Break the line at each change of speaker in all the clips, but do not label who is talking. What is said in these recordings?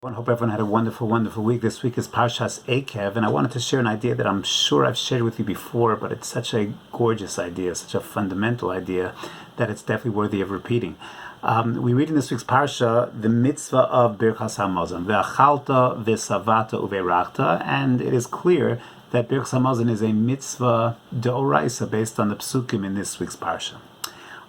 I hope everyone had a wonderful, wonderful week. This week is Parshas Ekev, and I wanted to share an idea that I'm sure I've shared with you before, but it's such a gorgeous idea, such a fundamental idea, that it's definitely worthy of repeating. We read in this week's Parsha the mitzvah of Birchas HaMazon, Ve'achalta ve'savata uve'rachta, and it is clear that Birchas HaMazon is a mitzvah deoraisa based on the psukim in this week's Parsha.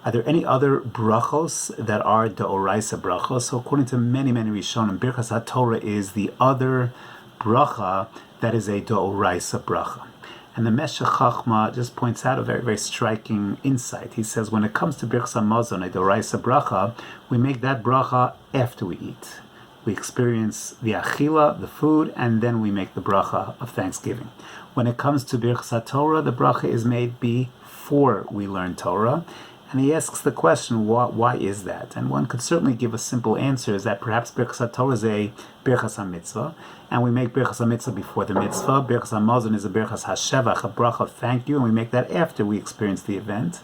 Are there any other brachos that are deoraisa brachos? So according to many Rishonim, Birchas HaTorah is the other bracha that is a deoraisa bracha. And the Meshech Chachma just points out a very striking insight. He says when it comes to Birchas HaMazon, a deoraisa bracha, we make that bracha after we eat. We experience the achila, the food, and then we make the bracha of thanksgiving. When it comes to Birchas HaTorah, the bracha is made before we learn Torah. And he asks the question, why is that? And one could certainly give a simple answer, is that perhaps Birchas HaTorah is a Birchas HaMitzvah, and we make Birchas HaMitzvah before the mitzvah. Birchas HaMazon is a Birchas HaShevach, a bracha of thank you, and we make that after we experience the event.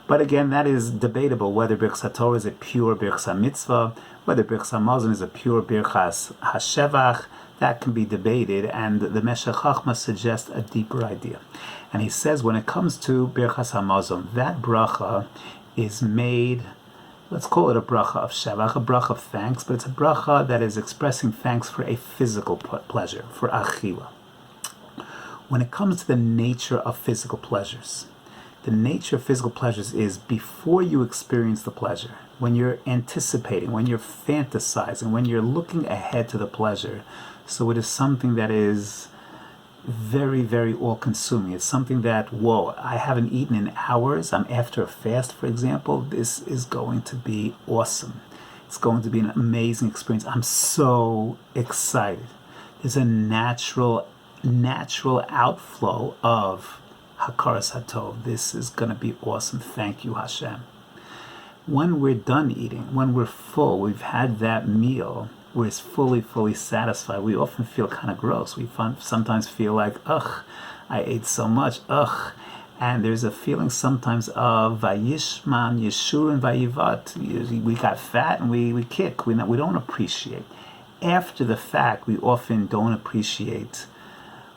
But again, that is debatable, whether Birchas HaTorah is a pure Birchas HaMitzvah, whether Birchas HaMazon is a pure Birchas HaShevach. That can be debated, and the Meshech Chachma suggests a deeper idea. And he says when it comes to Birchas HaMazon, that bracha is made, let's call it a bracha of Shevach, a bracha of thanks, but it's a bracha that is expressing thanks for a physical pleasure, for achila. When it comes to the nature of physical pleasures, the nature of physical pleasures is before you experience the pleasure, when you're anticipating, when you're fantasizing, when you're looking ahead to the pleasure. So it is something that is very all-consuming. It's something that, whoa, I haven't eaten in hours. I'm after a fast, for example. This is going to be awesome. It's going to be an amazing experience. I'm so excited. There's a natural outflow of Hakaras Hatov. This is going to be awesome. Thank you, Hashem. When we're done eating, when we're full, we've had that meal, we're fully satisfied, we often feel kind of gross. We sometimes feel like, ugh, I ate so much, ugh. And there's a feeling sometimes of Vayishman, Yeshurun, Vayivat. We got fat and we kick. We don't appreciate. After the fact, we often don't appreciate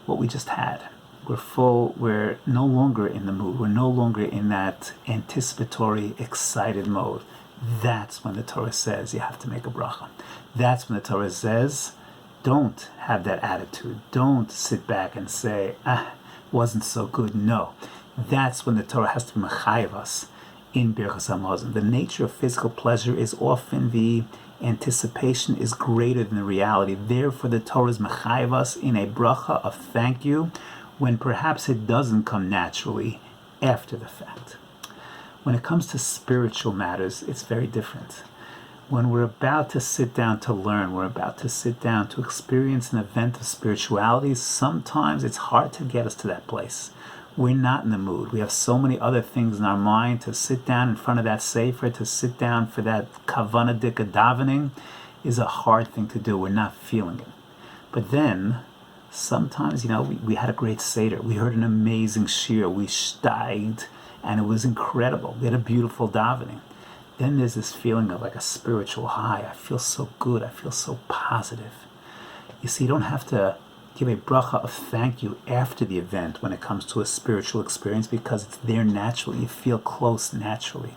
what we just had. We're full, we're no longer in the mood, we're no longer in that anticipatory, excited mode. That's when the Torah says you have to make a bracha. That's when the Torah says, don't have that attitude. Don't sit back and say, it wasn't so good. No. That's when the Torah has to mechayev us in Birchas HaMazon. The nature of physical pleasure is often the anticipation is greater than the reality. Therefore, the Torah is mechayev us in a bracha of thank you, when perhaps it doesn't come naturally after the fact. When it comes to spiritual matters, it's very different. When we're about to sit down to learn, we're about to sit down to experience an event of spirituality, sometimes it's hard to get us to that place. We're not in the mood. We have so many other things in our mind. To sit down in front of that sefer, to sit down for that kavanah dika davening is a hard thing to do. We're not feeling it. But then, sometimes, we had a great seder. We heard an amazing shir. We steiged, and it was incredible. We had a beautiful davening. Then there's this feeling of like a spiritual high. I feel so good. I feel so positive. You see, you don't have to give a bracha of thank you after the event when it comes to a spiritual experience, because it's there naturally. You feel close naturally.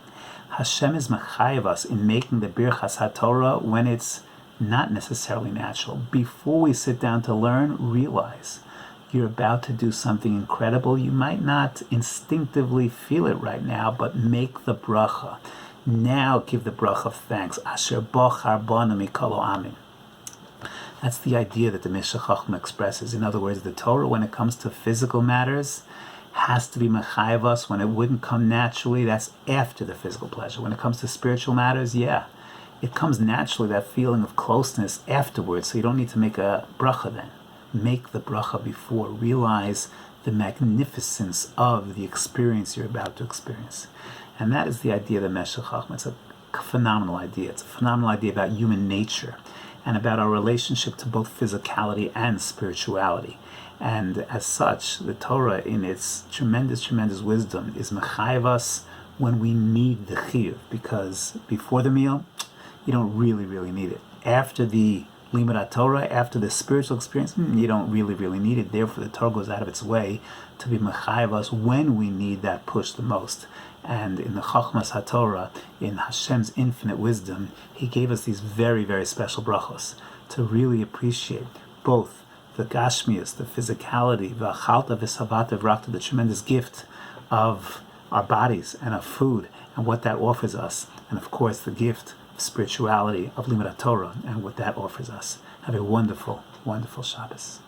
Hashem is mechayev us in making the Birchas HaTorah when it's not necessarily natural. Before we sit down to learn, realize you're about to do something incredible. You might not instinctively feel it right now, but make the bracha. Now give the bracha of thanks. Asher bochar banu mikol ha'amim. That's the idea that the Meshech Chachma expresses. In other words, the Torah, when it comes to physical matters, has to be mechayev us when it wouldn't come naturally. That's after the physical pleasure. When it comes to spiritual matters, it comes naturally, that feeling of closeness afterwards, so you don't need to make a bracha then. Make the bracha before. Realize the magnificence of the experience you're about to experience. And that is the idea of the Meshech Chachma. It's a phenomenal idea. It's a phenomenal idea about human nature and about our relationship to both physicality and spirituality. And as such, the Torah, in its tremendous wisdom, is mechayev us when we need the chiyuv, because before the meal, you don't really need it. After the Limud Torah, after the spiritual experience, you don't really need it. Therefore, the Torah goes out of its way to be mechayev us when we need that push the most. And in the Chachmas HaTorah, in Hashem's infinite wisdom, He gave us these very special brachos to really appreciate both the gashmius, the physicality, v'achalta v'savata v'rakta, the tremendous gift of our bodies and of food and what that offers us, and of course the gift of spirituality of Limud Torah and what that offers us. Have a wonderful Shabbos.